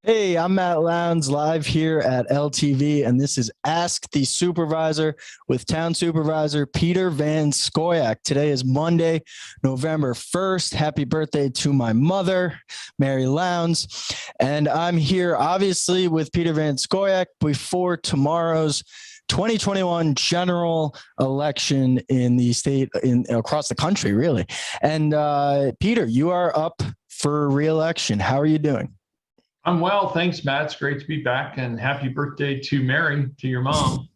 Hey, I'm Matt Lownes, live here at LTV, and this is Ask the Supervisor with Town Supervisor Peter Van Scoyoc. Today is Monday, November 1st. Happy birthday to my mother, Mary Lownes. And I'm here, obviously, with Peter Van Scoyoc before tomorrow's 2021 general election in the state, across the country, really. And Peter, you are up for re-election. How are you doing? I'm well, thanks, Matt. It's great to be back, and happy birthday to Mary, to your mom.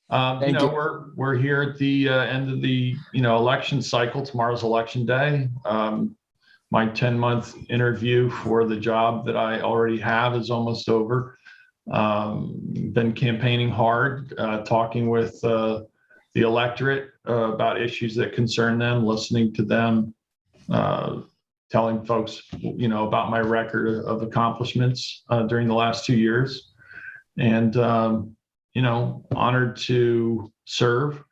We're here at the end of the election cycle. Tomorrow's election day. My 10-month interview for the job that I already have is almost over. Been campaigning hard, talking with the electorate about issues that concern them, listening to them. Telling folks, about my record of accomplishments during the last 2 years, and honored to serve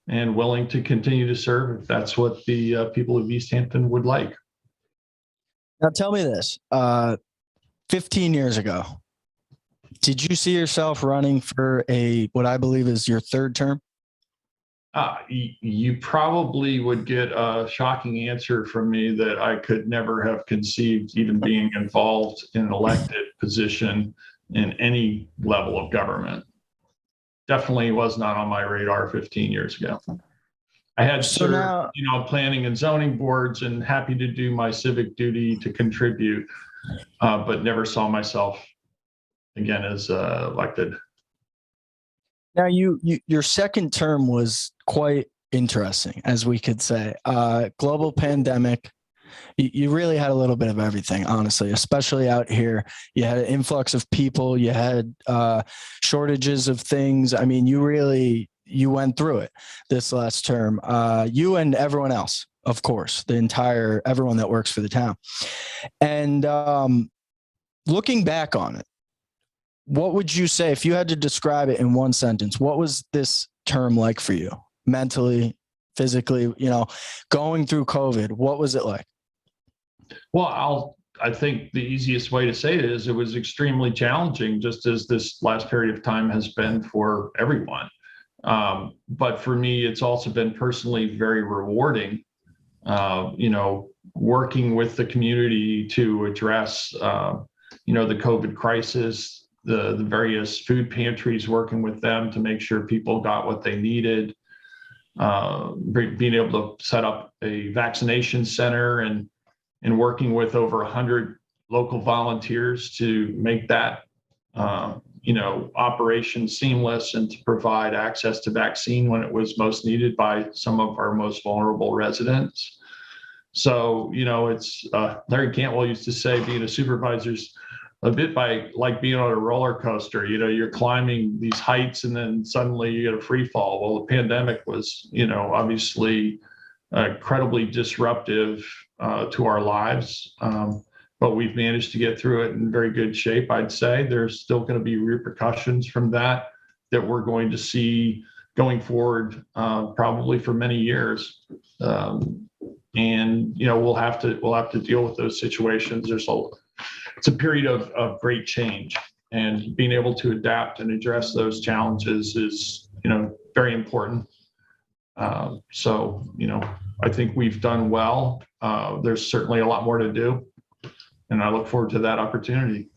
and willing to continue to serve if that's what the people of East Hampton would like. Now, tell me this: 15 years ago, did you see yourself running for what I believe is your third term? You probably would get a shocking answer from me that I could never have conceived even being involved in an elected position in any level of government. Definitely was not on my radar 15 years ago. I had served, planning and zoning boards, and happy to do my civic duty to contribute, but never saw myself again as elected. Now, your second term was quite interesting, as we could say. Global pandemic. You really had a little bit of everything, honestly, especially out here. You had an influx of people. You had shortages of things. I mean, you went through it this last term. You and everyone else, of course, everyone that works for the town. And looking back on it, what would you say, if you had to describe it in one sentence, what was this term like for you mentally, physically, going through COVID? What was it like? Well, I think the easiest way to say it is it was extremely challenging, just as this last period of time has been for everyone. But for me, it's also been personally very rewarding, working with the community to address, the COVID crisis, the various food pantries, working with them to make sure people got what they needed, being able to set up a vaccination center and working with over 100 local volunteers to make that, operation seamless and to provide access to vaccine when it was most needed by some of our most vulnerable residents. So, it's Larry Cantwell used to say being a supervisor's a bit like being on a roller coaster. You're climbing these heights and then suddenly you get a free fall. Well, the pandemic was, obviously incredibly disruptive to our lives, but we've managed to get through it in very good shape. I'd say there's still going to be repercussions from that we're going to see going forward, probably for many years. And we'll have to deal with those situations. It's a period of great change, and being able to adapt and address those challenges is, very important. So, I think we've done well. There's certainly a lot more to do, and I look forward to that opportunity.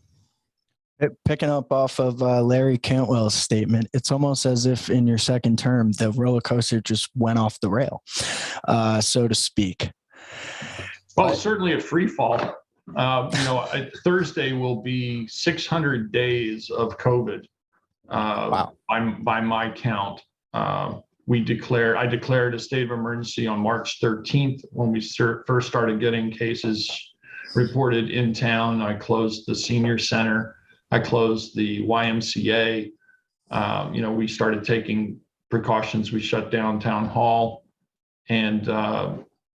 Picking up off of Larry Cantwell's statement, it's almost as if in your second term, the roller coaster just went off the rail, so to speak. Well, it's certainly a free fall. Thursday will be 600 days of COVID. Wow. By my count. I declared a state of emergency on March 13th when we first started getting cases reported in town. I closed the senior center. I closed the YMCA. We started taking precautions. We shut down town hall. And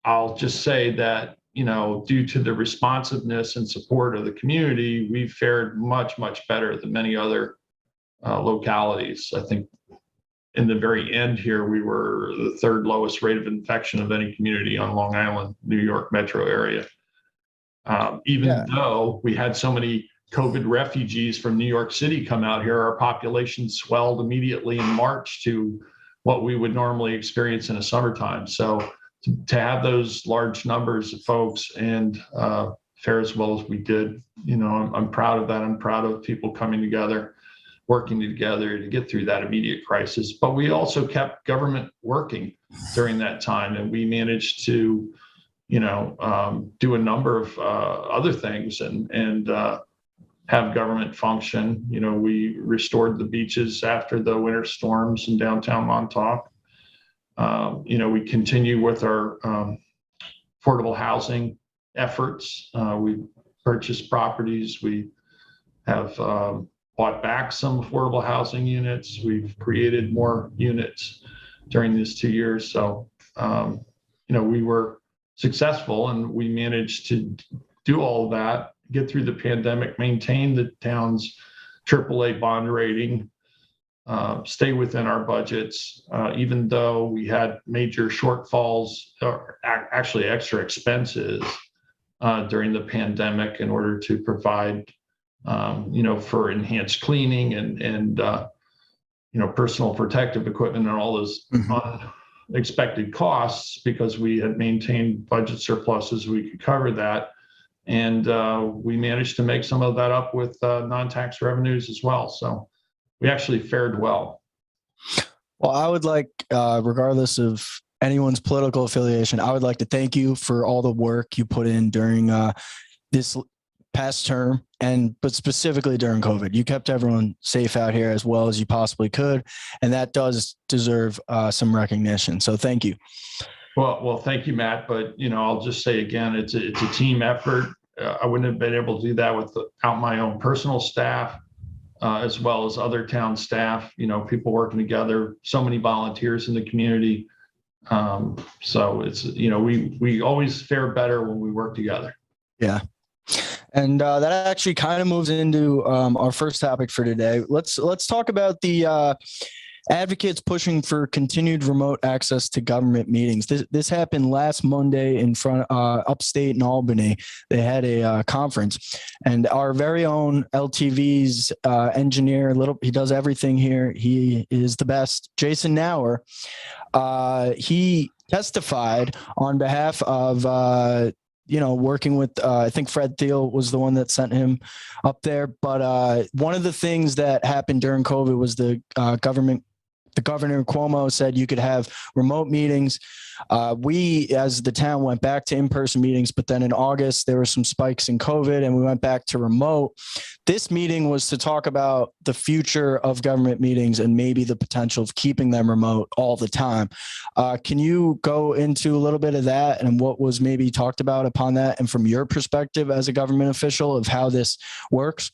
I'll just say that, due to the responsiveness and support of the community, we've fared much, much better than many other localities. I think in the very end here, we were the third lowest rate of infection of any community on Long Island, New York metro area. Even though we had so many COVID refugees from New York City come out here, our population swelled immediately in March to what we would normally experience in a summertime. So to have those large numbers of folks and fare as well as we did, I'm proud of that. I'm proud of people coming together, working together to get through that immediate crisis. But we also kept government working during that time, and we managed to, do a number of other things and have government function. We restored the beaches after the winter storms in downtown Montauk. We continue with our affordable housing efforts. We purchased properties. We have bought back some affordable housing units. We've created more units during these 2 years. So, we were successful, and we managed to do all of that, get through the pandemic, maintain the town's AAA bond rating, stay within our budgets, even though we had major shortfalls, or actually extra expenses during the pandemic in order to provide, for enhanced cleaning and personal protective equipment and all those unexpected costs, because we had maintained budget surpluses. We could cover that. And we managed to make some of that up with non-tax revenues as well. So we actually fared well. Well, I would like, regardless of anyone's political affiliation, I would like to thank you for all the work you put in during this past term, but specifically during COVID. You kept everyone safe out here as well as you possibly could, and that does deserve some recognition. So thank you. Well, thank you, Matt. But I'll just say again, it's a team effort. I wouldn't have been able to do that without my own personal staff, as well as other town staff. People working together. So many volunteers in the community. So it's we always fare better when we work together. Yeah. And that actually kind of moves into our first topic for today. Let's talk about the advocates pushing for continued remote access to government meetings. This happened last Monday in front upstate in Albany. They had a conference, and our very own LTV's engineer, he does everything here. He is the best. Jason Nauer, he testified on behalf of working with, I think Fred Thiel was the one that sent him up there. But one of the things that happened during COVID was the Governor Cuomo said you could have remote meetings. We, as the town, went back to in-person meetings, but then in August, there were some spikes in COVID and we went back to remote. This meeting was to talk about the future of government meetings and maybe the potential of keeping them remote all the time. Can you go into a little bit of that and what was maybe talked about upon that, and from your perspective as a government official of how this works?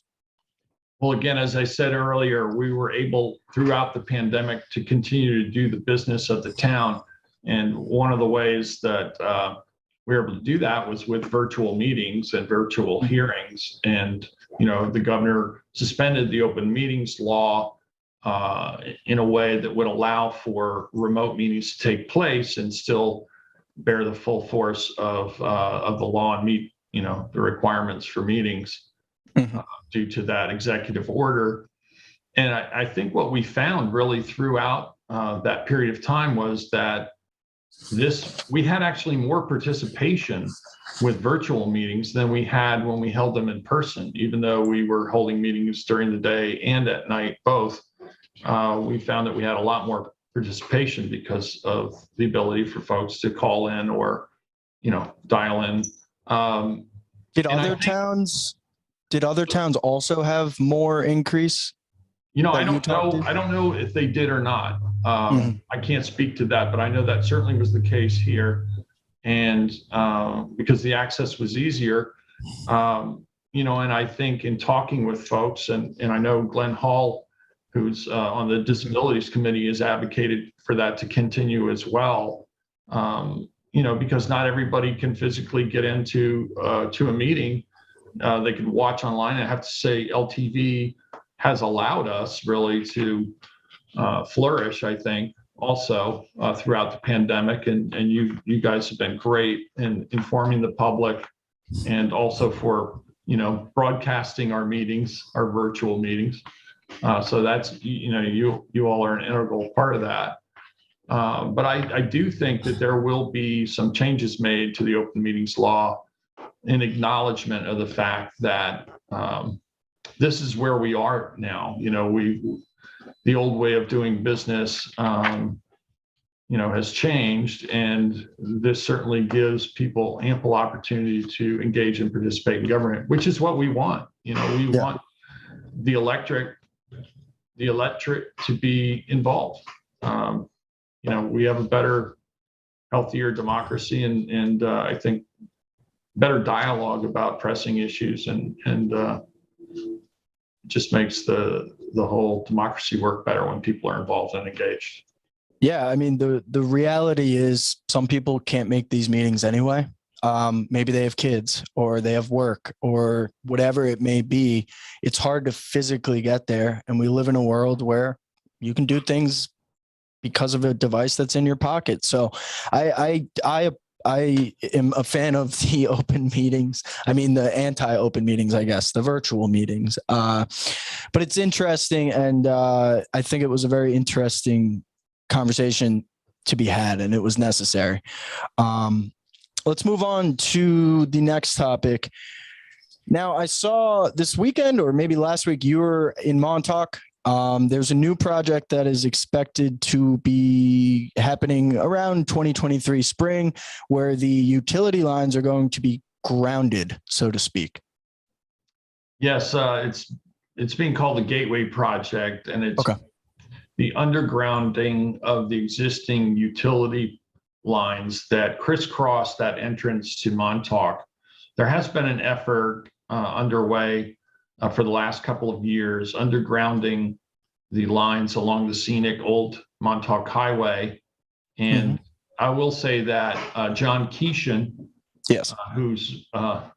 Well, again, as I said earlier, we were able throughout the pandemic to continue to do the business of the town. And one of the ways that we were able to do that was with virtual meetings and virtual hearings. And, the governor suspended the open meetings law in a way that would allow for remote meetings to take place and still bear the full force of the law and meet, the requirements for meetings. Due to that executive order. And I think what we found really throughout that period of time was that we had actually more participation with virtual meetings than we had when we held them in person. Even though we were holding meetings during the day and at night, both, we found that we had a lot more participation because of the ability for folks to call in or, dial in. Did other towns also have more increase? I don't know if they did or not. I can't speak to that, but I know that certainly was the case here. And because the access was easier, and I think in talking with folks, and I know Glenn Hall, who's on the Disabilities Committee, has advocated for that to continue as well. Because not everybody can physically get into to a meeting. They can watch online. I have to say LTV has allowed us really to flourish, I think, also throughout the pandemic. And you guys have been great in informing the public, and also for, broadcasting our meetings, our virtual meetings. So that's, you all are an integral part of that. But I do think that there will be some changes made to the open meetings law in acknowledgement of the fact that this is where we are now. The old way of doing business, has changed, and this certainly gives people ample opportunity to engage and participate in government, which is what we want. We want the electorate to be involved. We have a better, healthier democracy, and I think better dialogue about pressing issues, and just makes the whole democracy work better when people are involved and engaged. Yeah, I mean, the reality is some people can't make these meetings anyway. Maybe they have kids, or they have work, or whatever it may be. It's hard to physically get there, and we live in a world where you can do things because of a device that's in your pocket. So I am a fan of the open meetings. I mean, the anti-open meetings, I guess, the virtual meetings. But it's interesting, and I think it was a very interesting conversation to be had, and it was necessary. Let's move on to the next topic. Now, I saw this weekend, or maybe last week, you were in Montauk. There's a new project that is expected to be happening around 2023 spring, where the utility lines are going to be grounded, so to speak. Yes, it's being called the Gateway Project, and it's the undergrounding of the existing utility lines that crisscross that entrance to Montauk. There has been an effort underway for the last couple of years, undergrounding the lines along the scenic old Montauk Highway. And I will say that John Keeshan, who's, I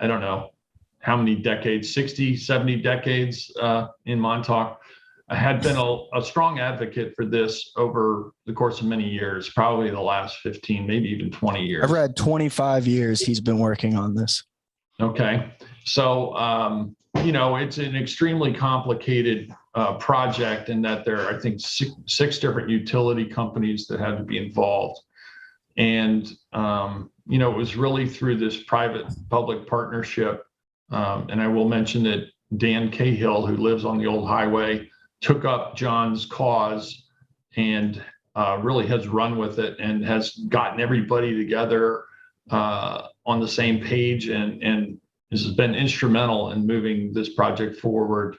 don't know how many decades, 60, 70 decades in Montauk, had been a strong advocate for this over the course of many years, probably the last 15, maybe even 20 years. I've read 25 years he's been working on this. Okay. So, it's an extremely complicated project, in that there are, I think, six different utility companies that had to be involved. And, it was really through this private-public partnership. And I will mention that Dan Cahill, who lives on the old highway, took up John's cause and really has run with it, and has gotten everybody together on the same page, and this has been instrumental in moving this project forward.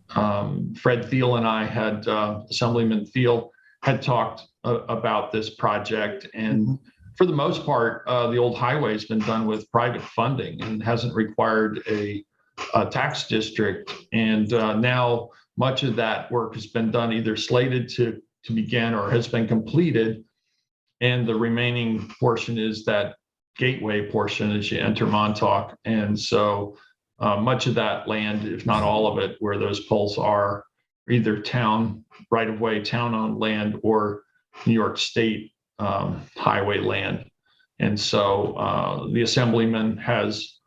Fred Thiel and I had, Assemblyman Thiel, had talked about this project, and for the most part, the old highway has been done with private funding and hasn't required a tax district. And now much of that work has been done, either slated to begin or has been completed. And the remaining portion is that gateway portion as you enter Montauk. And so much of that land, if not all of it, where those poles are, either town right-of-way, town-owned land, or New York State highway land. And so the Assemblyman has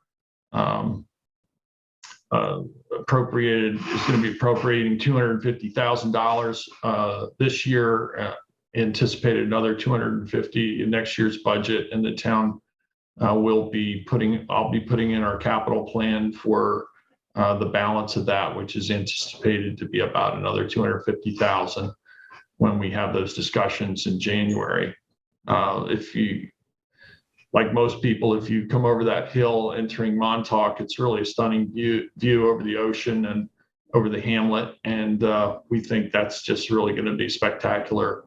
appropriated, is going to be appropriating $250,000 this year, anticipated another $250 in next year's budget, and the town I'll be putting in our capital plan for the balance of that, which is anticipated to be about another $250,000 when we have those discussions in January. If you, like most people, if you come over that hill entering Montauk, it's really a stunning view over the ocean and over the hamlet. And we think that's just really going to be spectacular.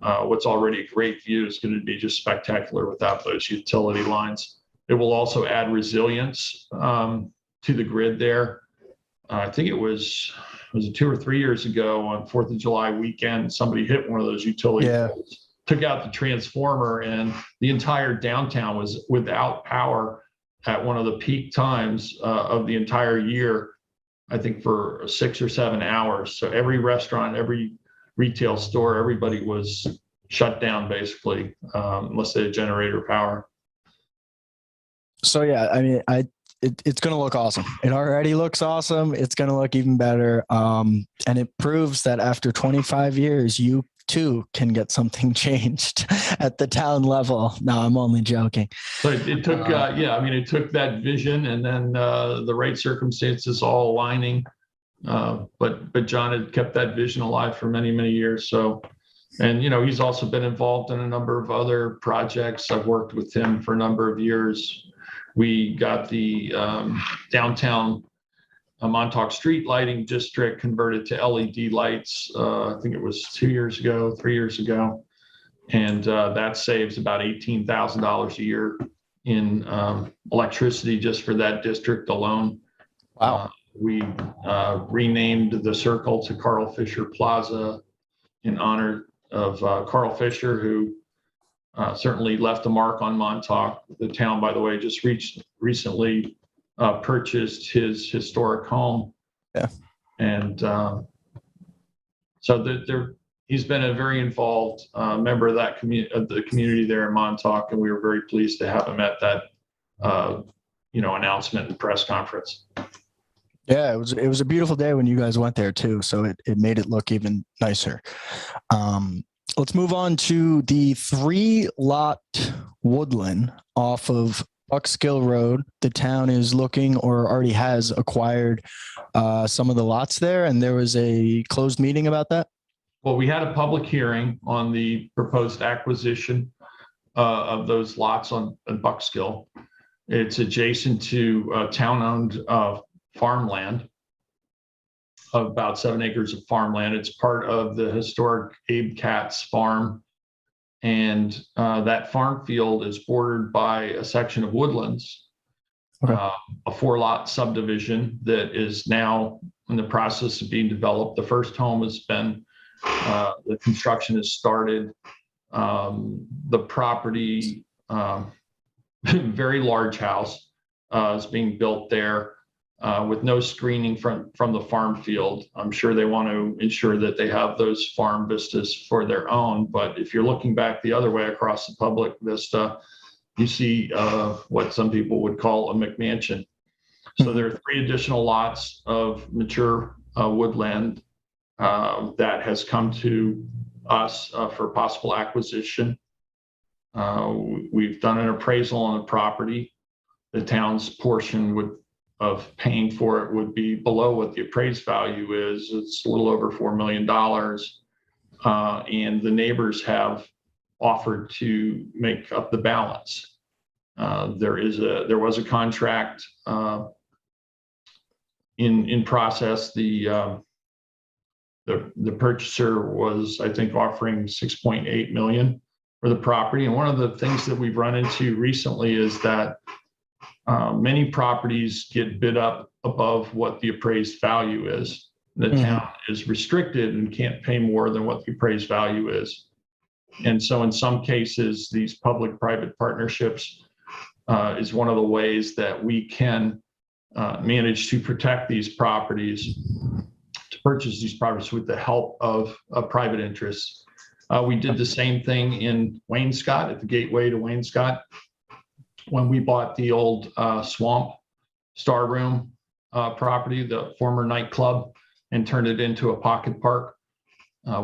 What's already a great view is going to be just spectacular without those utility lines. It will also add resilience to the grid there. I think it was 2 or 3 years ago on 4th of July weekend, somebody hit one of those utility poles, took out the transformer, and the entire downtown was without power at one of the peak times of the entire year, I think for 6 or 7 hours. So every restaurant, every retail store, everybody was shut down basically, unless they had generator power. So yeah, I mean, it's going to look awesome. It already looks awesome. It's going to look even better. And it proves that after 25 years, you too can get something changed at the town level. No, I'm only joking. So it took, it took that vision and then the right circumstances all aligning. But John had kept that vision alive for many, many years. So, and, he's also been involved in a number of other projects. I've worked with him for a number of years. We got the downtown Montauk Street lighting district converted to LED lights. I think it was 3 years ago. And that saves about $18,000 a year in electricity just for that district alone. Wow. We renamed the circle to Carl Fisher Plaza in honor of Carl Fisher, who certainly left a mark on Montauk. The town, by the way, just recently purchased his historic home. Yeah. And so he's been a very involved member of that the community there in Montauk, and we were very pleased to have him at that announcement and press conference. Yeah, it was a beautiful day when you guys went there too, so it made it look even nicer. Let's move on to the 3-lot woodland off of Buckskill Road. The town is looking or already has acquired some of the lots there, and there was a closed meeting about that. Well, we had a public hearing on the proposed acquisition of those lots on Buckskill. It's adjacent to town-owned farmland, of about 7 acres of farmland. It's part of the historic Abe Katz farm. And that farm field is bordered by a section of woodlands, okay. A 4-lot subdivision that is now in the process of being developed. The first home has been, the construction has started. The property, very large house is being built there. With no screening from the farm field. I'm sure they want to ensure that they have those farm vistas for their own. But if you're looking back the other way across the public vista, you see what some people would call a McMansion. So there are 3 additional lots of mature woodland that has come to us for possible acquisition. We've done an appraisal on the property. The town's portion of paying for it would be below what the appraised value is. It's a little over $4 million. And the neighbors have offered to make up the balance. There was a contract in process. The purchaser was, I think, offering $6.8 million for the property. And one of the things that we've run into recently is that many properties get bid up above what the appraised value is. The town is restricted and can't pay more than what the appraised value is. And so in some cases, these public-private partnerships is one of the ways that we can manage to protect these properties, to purchase these properties with the help of private interests. We did the same thing in Wainscott, at the gateway to Wainscott, when we bought the old Swamp Star Room property, the former nightclub, and turned it into a pocket park.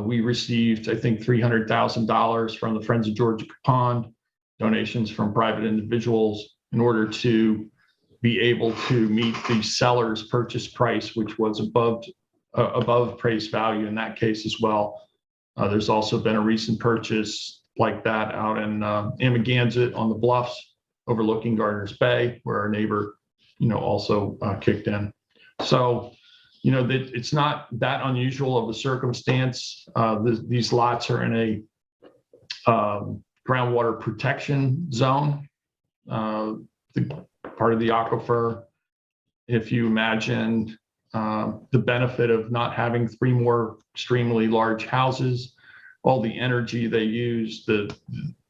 We received, I think, $300,000 from the Friends of Georgia Pond, donations from private individuals, in order to be able to meet the seller's purchase price, which was above appraised value in that case as well. There's also been a recent purchase like that out in Amagansett on the bluffs overlooking Gardner's Bay, where our neighbor, also kicked in. So, that it's not that unusual of a circumstance. These lots are in a groundwater protection zone, the part of the aquifer. If you imagine the benefit of not having 3 more extremely large houses, all the energy they use, the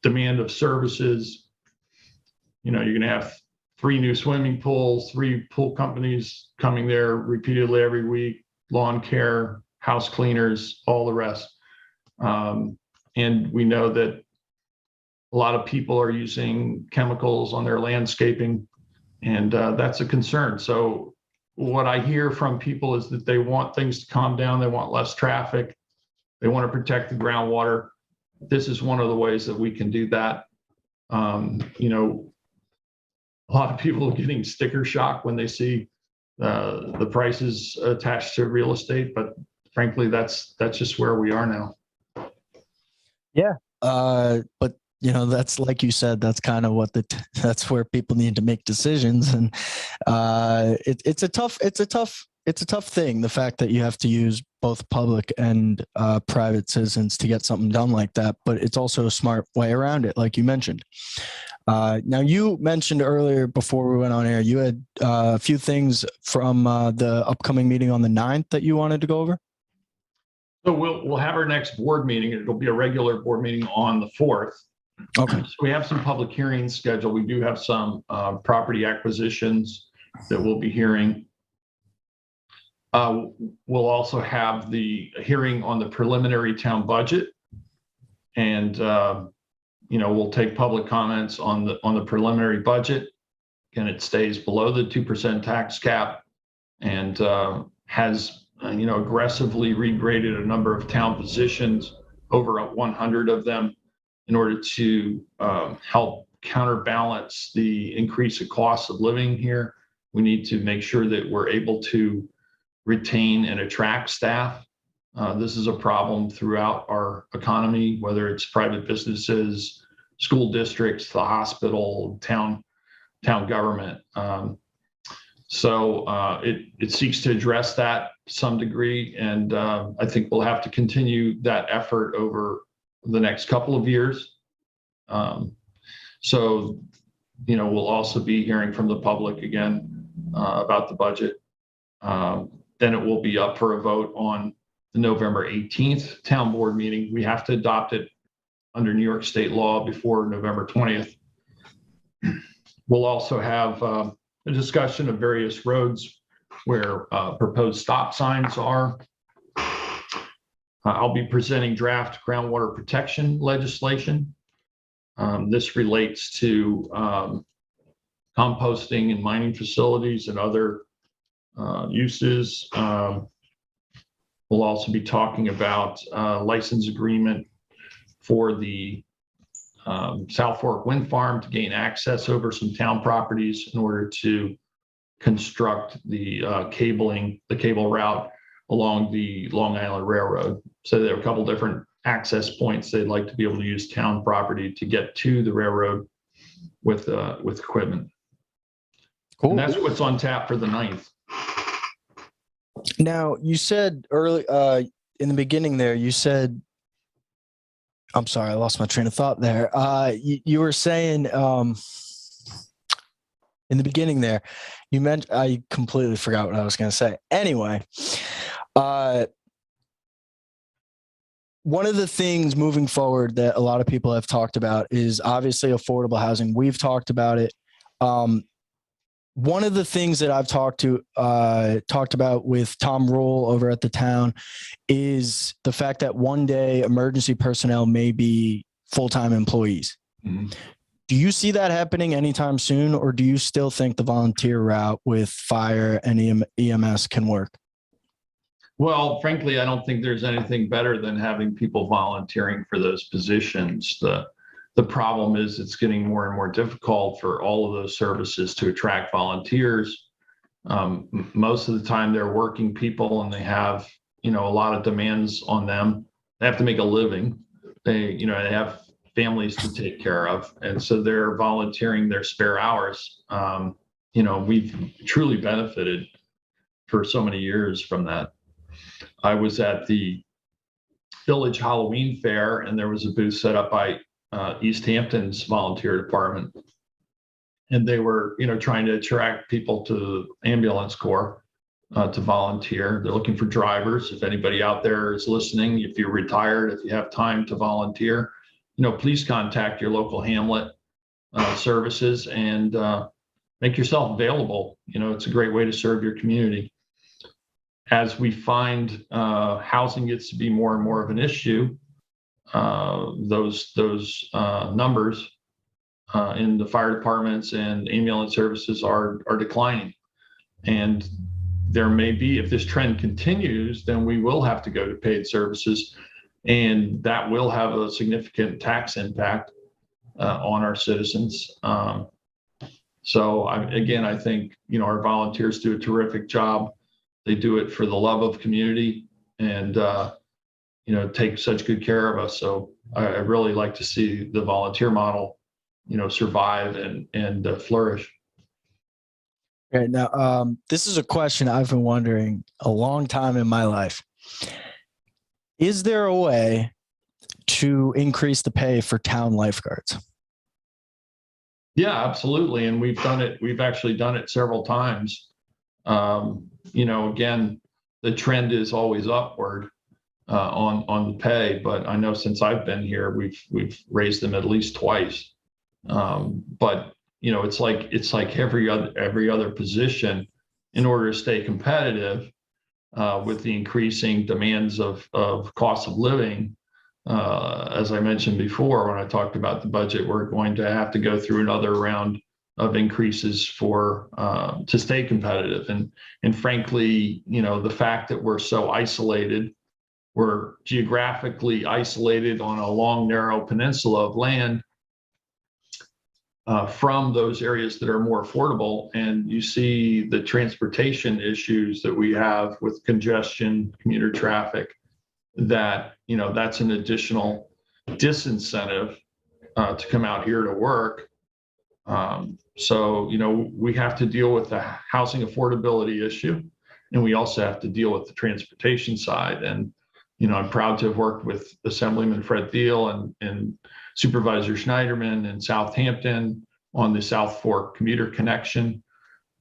demand of services, you're going to have 3 new swimming pools, 3 pool companies coming there repeatedly every week, lawn care, house cleaners, all the rest. And we know that a lot of people are using chemicals on their landscaping, and that's a concern. So what I hear from people is that they want things to calm down. They want less traffic. They want to protect the groundwater. This is one of the ways that we can do that. You know, a lot of people are getting sticker shock when they see the prices attached to real estate, but frankly, that's just where we are now. Yeah. But you know, that's like you said, that's kind of what that's where people need to make decisions. And it's a tough thing. The fact that you have to use both public and private citizens to get something done like that, but it's also a smart way around it, like you mentioned. Now, you mentioned earlier before we went on air, you had a few things from the upcoming meeting on the 9th that you wanted to go over. So we'll have our next board meeting. It'll be a regular board meeting on the 4th. Okay. So we have some public hearings scheduled. We do have some property acquisitions that we'll be hearing. We'll also have the hearing on the preliminary town budget, and you know, we'll take public comments on the preliminary budget. And it stays below the 2% tax cap, and has you know, aggressively regraded a number of town positions, over 100 of them, in order to help counterbalance the increase of costs of living here. We need to make sure that we're able to retain and attract staff. This is a problem throughout our economy, whether it's private businesses, school districts, the hospital, town government. So it seeks to address that to some degree, and I think we'll have to continue that effort over the next couple of years. So, you know, we'll also be hearing from the public again about the budget. Then it will be up for a vote on the November 18th town board meeting. We have to adopt it under New York state law before November 20th. We'll also have a discussion of various roads where proposed stop signs are. I'll be presenting draft groundwater protection legislation. This relates to composting and mining facilities and other uses. We'll also be talking about license agreement for the South Fork Wind Farm to gain access over some town properties in order to construct the cable route along the Long Island Railroad. So there are a couple different access points they'd like to be able to use town property to get to the railroad with equipment. Cool. And that's what's on tap for the 9th. Now, you said early in the beginning there, you said, I'm sorry, I lost my train of thought there. You were saying in the beginning there, you meant, I completely forgot what I was going to say. Anyway, one of the things moving forward that a lot of people have talked about is obviously affordable housing. We've talked about it. One of the things that I've talked about with Tom Rule over at the town is the fact that one day emergency personnel may be full-time employees. Mm-hmm. Do you see that happening anytime soon, or do you still think the volunteer route with fire and EMS can work? Well, frankly, I don't think there's anything better than having people volunteering for those positions. The problem is it's getting more and more difficult for all of those services to attract volunteers. Most of the time they're working people and they have, you know, a lot of demands on them. They have to make a living. They have families to take care of. And so they're volunteering their spare hours. You know, we've truly benefited for so many years from that. I was at the Village Halloween Fair, and there was a booth set up by East Hampton's volunteer department, and they were, you know, trying to attract people to the ambulance corps to volunteer. They're looking for drivers. If anybody out there is listening, if you're retired, if you have time to volunteer, you know, please contact your local hamlet services and make yourself available. You know, it's a great way to serve your community. As we find housing gets to be more and more of an issue, those numbers in the fire departments and ambulance services are declining. And there may be, if this trend continues, then we will have to go to paid services, and that will have a significant tax impact on our citizens. So I think, our volunteers do a terrific job. They do it for the love of community and, take such good care of us. So I really like to see the volunteer model, survive and flourish. Okay, now, this is a question I've been wondering a long time in my life. Is there a way to increase the pay for town lifeguards? Yeah, absolutely. And we've done it. We've actually done it several times. Again, the trend is always upward on the pay, but I know since I've been here, we've raised them at least twice. But it's like every other position. In order to stay competitive with the increasing demands of cost of living, as I mentioned before when I talked about the budget, we're going to have to go through another round of increases for to stay competitive. And frankly, the fact that we're so isolated, we're geographically isolated on a long, narrow peninsula of land from those areas that are more affordable. And you see the transportation issues that we have with congestion, commuter traffic, that, that's an additional disincentive to come out here to work. So, we have to deal with the housing affordability issue, and we also have to deal with the transportation side. And, I'm proud to have worked with Assemblyman Fred Thiel and Supervisor Schneiderman in Southampton on the South Fork commuter connection.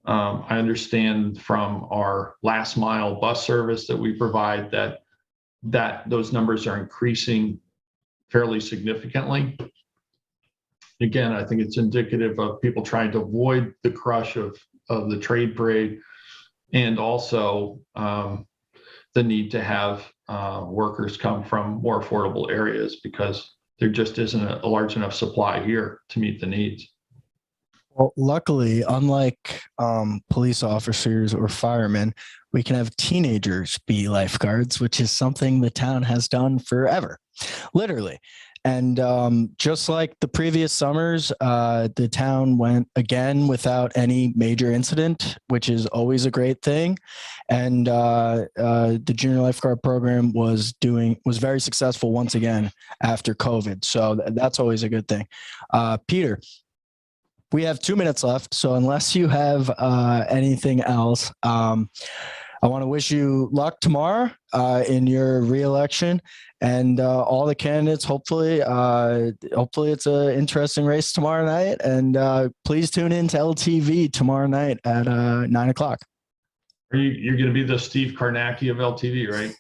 I understand from our last mile bus service that we provide that those numbers are increasing fairly significantly. Again, I think it's indicative of people trying to avoid the crush of the trade parade, and also the need to have workers come from more affordable areas, because there just isn't a large enough supply here to meet the needs. Well, luckily, unlike police officers or firemen, we can have teenagers be lifeguards, which is something the town has done forever, literally. And just like the previous summers, the town went again without any major incident, which is always a great thing. And the junior lifeguard program was very successful once again after COVID. So that's always a good thing. Peter, we have 2 minutes left. So unless you have anything else, I want to wish you luck tomorrow in your reelection, and all the candidates. Hopefully it's an interesting race tomorrow night. And please tune in to LTV tomorrow night at 9 o'clock. You're going to be the Steve Kornacki of LTV, right?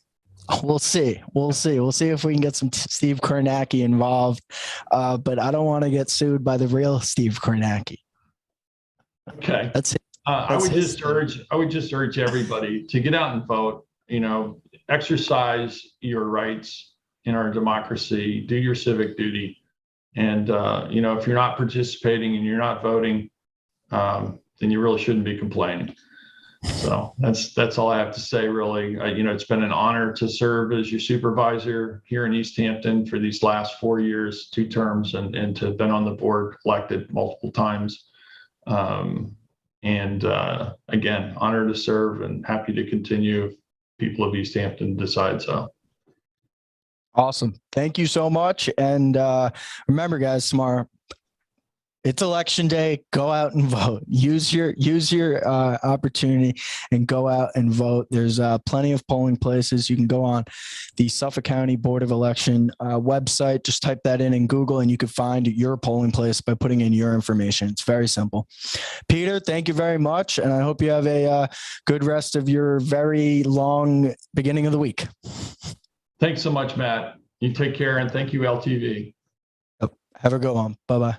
We'll see. We'll see if we can get some Steve Kornacki involved. But I don't want to get sued by the real Steve Kornacki. Okay. That's it. I would just urge everybody to get out and vote, exercise your rights in our democracy, do your civic duty. And, if you're not participating and you're not voting, then you really shouldn't be complaining. So that's all I have to say, really. It's been an honor to serve as your supervisor here in East Hampton for these last 4 years, 2 terms, and to have been on the board, elected multiple times. Again, honored to serve and happy to continue if people of East Hampton decide so. Awesome. Thank you so much. And remember, guys, tomorrow, it's election day. Go out and vote. Use your opportunity and go out and vote. There's plenty of polling places. You can go on the Suffolk County Board of Election website. Just type that in Google, and you can find your polling place by putting in your information. It's very simple. Peter, thank you very much, and I hope you have a good rest of your very long beginning of the week. Thanks so much, Matt. You take care, and thank you, LTV. Have a good one. Bye-bye.